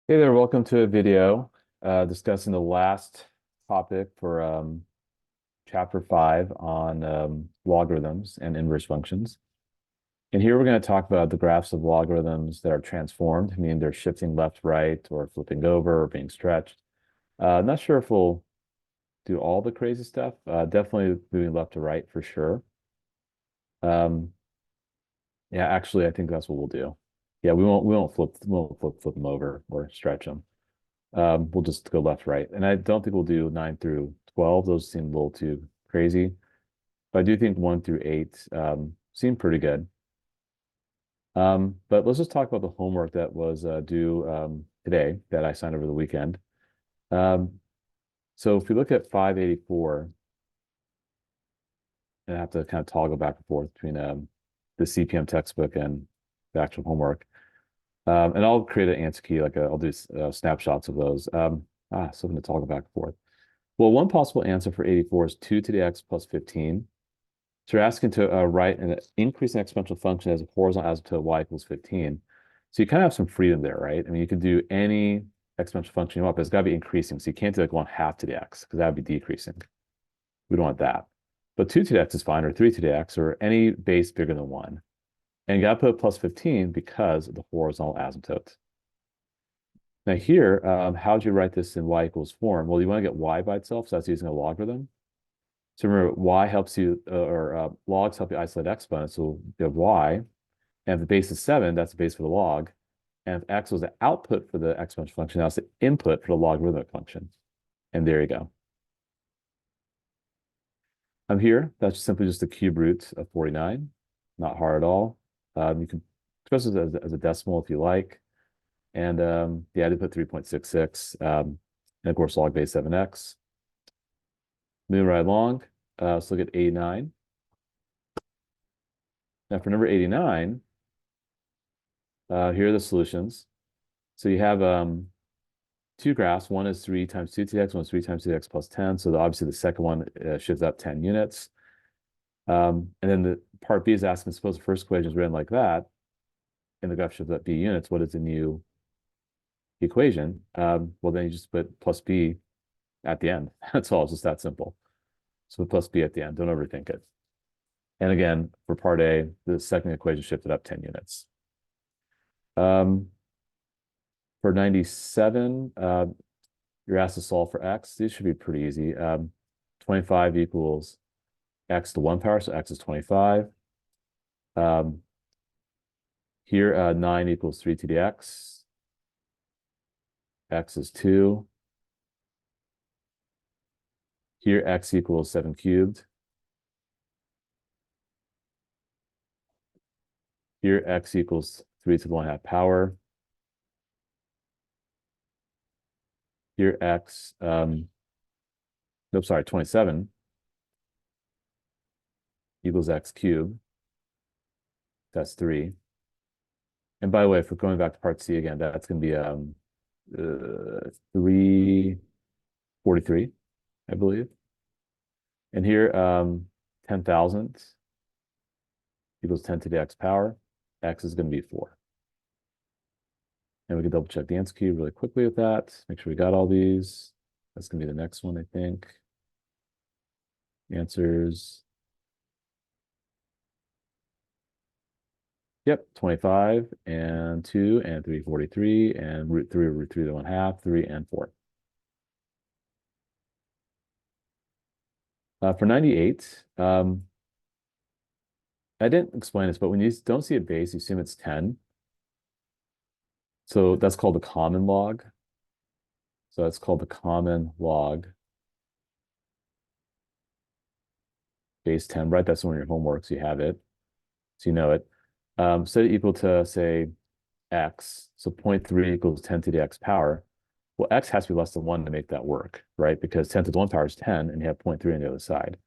Hey there, welcome to a video discussing the last topic for chapter 5 on logarithms and inverse functions. And here we're going to talk about the graphs of logarithms that are transformed, meaning they're shifting left, right, or flipping over or being stretched. Not sure if we'll do all the crazy stuff. Definitely moving left to right for sure. Um, yeah, actually, I think that's what we'll do. Yeah, we won't flip them over or stretch them. We'll just go left, right. And I don't think we'll do 9 through 12. Those seem a little too crazy. But I do think 1 through 8 seem pretty good. But let's just talk about the homework that was due today that I signed over the weekend. Um, so if we look at 584, and I have to kind of toggle back and forth between the CPM textbook and the actual homework. And I'll create an answer key, I'll do snapshots of those. So I'm going to toggle back and forth. Well, one possible answer for 84 is 2 to the x plus 15. So you're asking to write an increasing exponential function as a horizontal asymptote y equals 15. So you kind of have some freedom there, right? I mean, you can do any exponential function you want, but it's got to be increasing. So you can't do like 1/2 to the x because that would be decreasing. We don't want that. But 2 to the x is fine, or 3 to the x, or any base bigger than 1. And you got to put plus 15 because of the horizontal asymptote. Now here, how do you write this in y equals form? Well, you want to get y by itself, so that's using a logarithm. So remember, y helps you, logs help you isolate exponents. So you have y, and if the base is 7, that's the base for the log. And if x was the output for the exponential function, that's the input for the logarithmic function. And there you go. Here, that's simply just the cube root of 49. Not hard at all. You can express it as a decimal if you like. And yeah, I did put 3.66. And of course, log base 7x. Moving right along, let's look at 89. Now for number 89, here are the solutions. So you have two graphs. One is 3 times 2 to the x, one is 3 times 2 to the x plus 10. So obviously the second one shifts up 10 units. And then the part B is asking, suppose the first equation is written like that, and the graph shifts up b units. What is the new equation? Well, then you just put plus b at the end. That's all. It's just that simple. So put plus b at the end. Don't overthink it. And again, for part A, the second equation shifted up 10 units. For 97, you're asked to solve for x. These should be pretty easy. 25 equals x to 1 power, so x is 25. Here, 9 equals 3 to the x. X is 2. Here, x equals 7 cubed. Here, x equals 3 to the 1/2 power. Here, x, nope, sorry, 27 equals x cubed. That's 3. And by the way, if we're going back to part C again, that's going to be 343, I believe. And here, 10,000 equals 10 to the x power. X is going to be 4. And we can double check the answer key really quickly with that. Make sure we got all these. That's going to be the next one, I think. Answers. Yep, 25 and 2 and 343 and root 3 to 1/2, 3 and 4. For 98, I didn't explain this, but when you don't see a base, you assume it's 10. So that's called the common log. So that's called the common log. Base 10, right? That's one of your homework, so you have it. So you know it. Set it equal to, say, x. So 0.3 equals 10 to the x power. Well, x has to be less than 1 to make that work, right? Because 10 to the 1 power is 10, and you have 0.3 on the other side.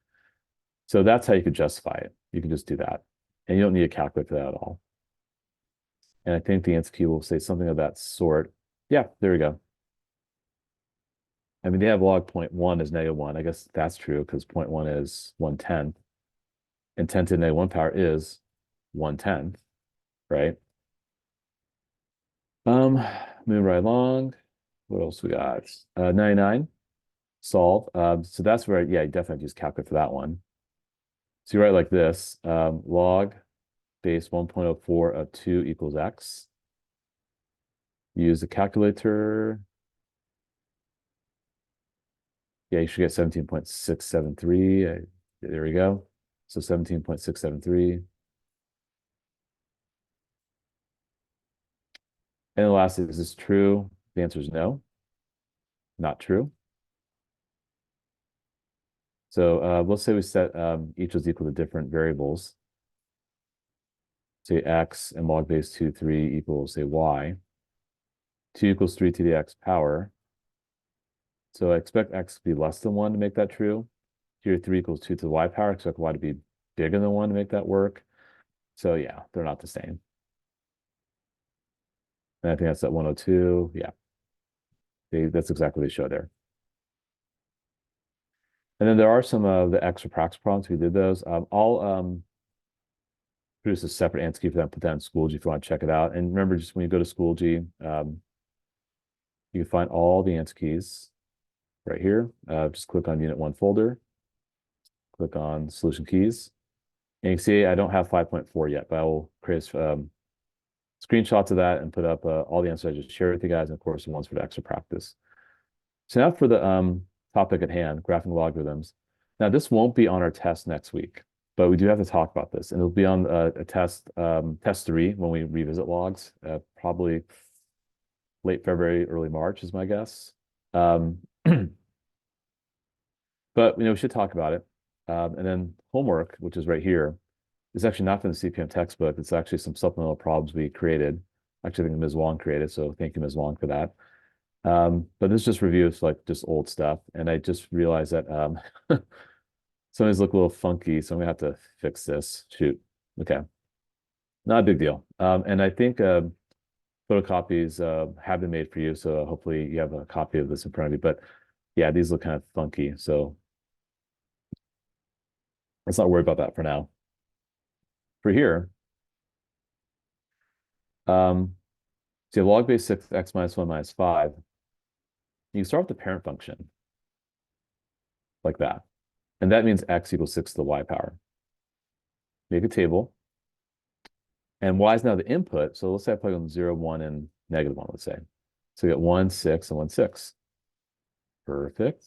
So that's how you could justify it. You can just do that. And you don't need a calculator for that at all. And I think the answer key will say something of that sort. Yeah, there we go. I mean, they have log 0.1 as -1. I guess that's true because 0.1 is 1/10. And 10 to the -1 power is 1/10, right? Moving right along. What else we got? 99, solve. So that's where, yeah, you definitely use calculate for that one. So you write like this, log base 1.04 of 2 equals x. Use the calculator. Yeah, you should get 17.673. There we go. So 17.673. And the last is this true? The answer is no, not true. So let's say we set each is equal to different variables. Say x and log base 2, 3 equals, say, y. 2 equals 3 to the x power. So I expect x to be less than 1 to make that true. Here, 3 equals 2 to the y power. I expect y to be bigger than 1 to make that work. So yeah, they're not the same. And I think that's at 102. Yeah, that's exactly what they show there. And then there are some of the extra practice problems. We did those. I'll produce a separate answer key for that, put that in Schoology if you want to check it out. And remember, just when you go to Schoology, you can find all the answer keys right here. Just click on Unit 1 folder, click on Solution Keys. And you can see I don't have 5.4 yet, but I will create screenshots of that and put up all the answers I just shared with you guys, and of course, the ones for the extra practice. So now for the topic at hand, graphing logarithms. Now, this won't be on our test next week, but we do have to talk about this, and it'll be on a test, test 3, when we revisit logs, probably late February, early March is my guess. But we should talk about it. And then homework, which is right here, is actually not from the CPM textbook. It's actually some supplemental problems we created. Actually, I think Ms. Wong created, so thank you, Ms. Wong, for that. But this just reviews like just old stuff, and I just realized that some of these look a little funky, so I'm gonna have to fix this. Shoot. Okay. Not a big deal. And I think photocopies have been made for you, so hopefully you have a copy of this in front of you. But yeah, these look kind of funky, so let's not worry about that for now. For here, so you have log base 6 x minus 1 minus 5. You can start with the parent function like that. And that means x equals 6 to the y power. Make a table. And y is now the input. So let's say I plug in 0, 1, and -1, let's say. So we get 1, 6, and 1, 6. Perfect.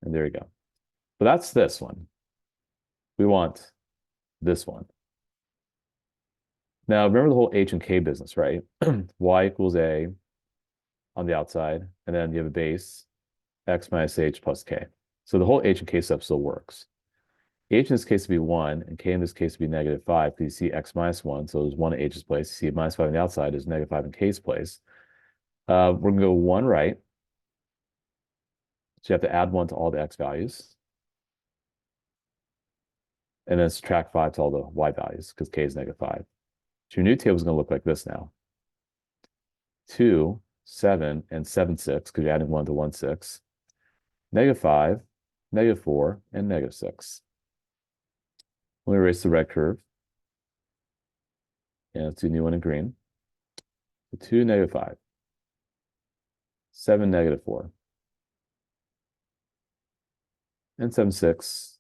And there you go. But that's this one. We want this one. Now, remember the whole h and k business, right? Y equals a on the outside, and then you have a base, x minus h plus k. So the whole h and k stuff still works. H in this case would be 1, and k in this case would be -5, because you see x minus 1, so there's 1 at h's place. You see -5 on the outside is -5 in k's place. We're going to go 1 right. So you have to add 1 to all the x values. And then subtract 5 to all the y values, because k is -5. So your new table is going to look like this now. 2, 7, and 7, 6, because you're adding 1 to 1, 6. -5, -4, and -6. Let me erase the red curve. And let's do a new one in green. So 2, -5. 7, -4. And 7, 6,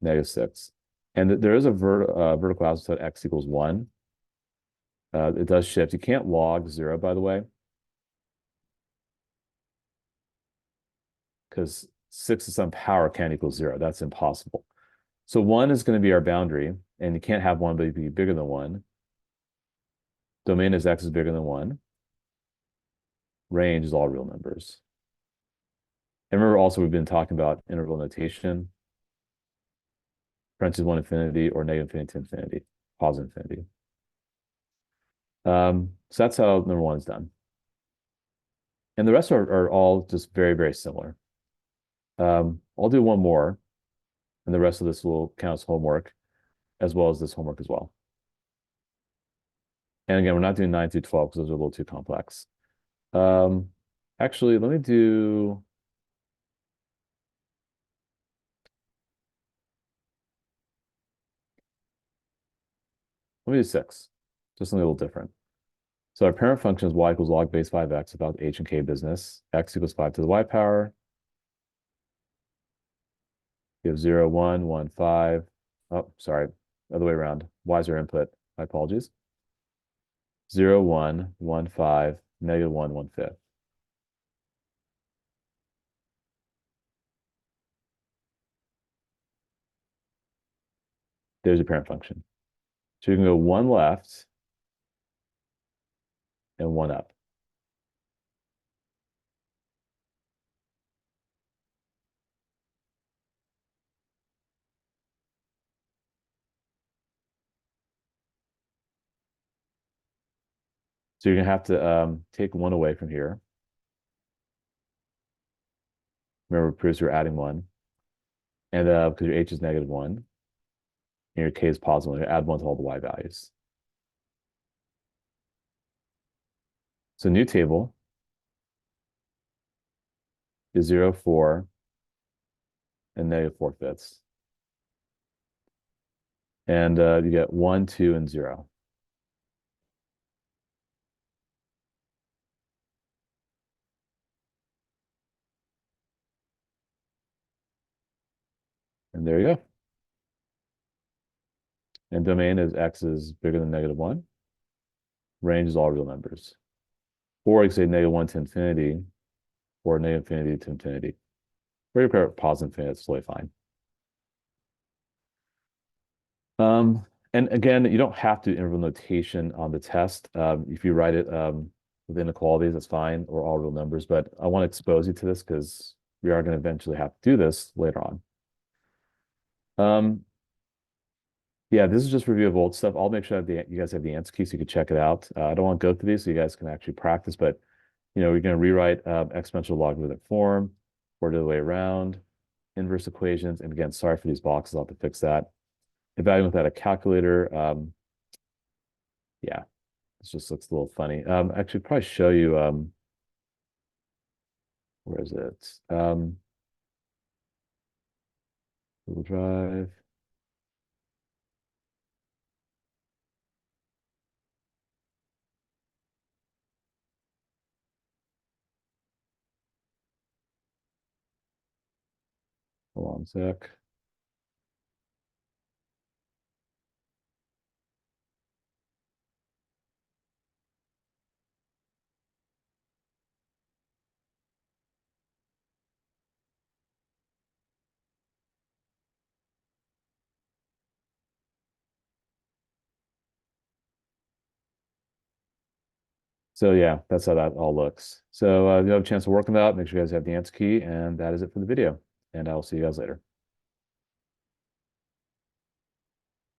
-6. And there is a vertical asymptote x equals 1. It does shift. You can't log 0, by the way, because 6 to some power can't equal 0. That's impossible. So 1 is going to be our boundary, and you can't have 1 but be bigger than 1. Domain is x is bigger than 1. Range is all real numbers. And remember also we've been talking about interval notation. Parentheses 1 infinity or -infinity to infinity, positive infinity. So that's how number 1 is done. And the rest are all just very, very similar. I'll do one more, and the rest of this will count as homework, as well as this homework as well. And again, we're not doing 9 through 12 because those are a little too complex. Actually, let me do Let me do 6. Just something a little different. So our parent function is y equals log base 5x without h and k business. X equals 5 to the y power. You have 0, 1, 1, 5. Oh, sorry. Other way around. Y is our input. My apologies. 0, 1, 1, 5, negative 1, 1/5. There's your parent function. So you can go 1 left and 1 up. So you're going to have to take 1 away from here. Remember, proofs you're adding 1. And because your h is negative 1, and your k is positive 1, you add 1 to all the y values. So new table is 0, 4, and negative 4/5. And you get 1, 2, and 0. And there you go. And domain is x is bigger than negative 1. Range is all real numbers. Or you can say negative 1 to infinity, or negative infinity to infinity. Or you pair positive infinity, that's totally fine. And again, you don't have to interval notation on the test. If you write it with inequalities, that's fine, or all real numbers. But I want to expose you to this because we are going to eventually have to do this later on. Yeah, this is just review of old stuff. I'll make sure that you guys have the answer key so you can check it out. I don't want to go through these so you guys can actually practice, but we're going to rewrite exponential logarithmic form, or the other way around, inverse equations. And again, sorry for these boxes, I'll have to fix that. Evaluating without a calculator. Yeah, this just looks a little funny. Actually, probably show you, where is it? Google Drive. Hold on a sec. So yeah, that's how that all looks. So if you have a chance to work on that, make sure you guys have the answer key, and that is it for the video. And I will see you guys later.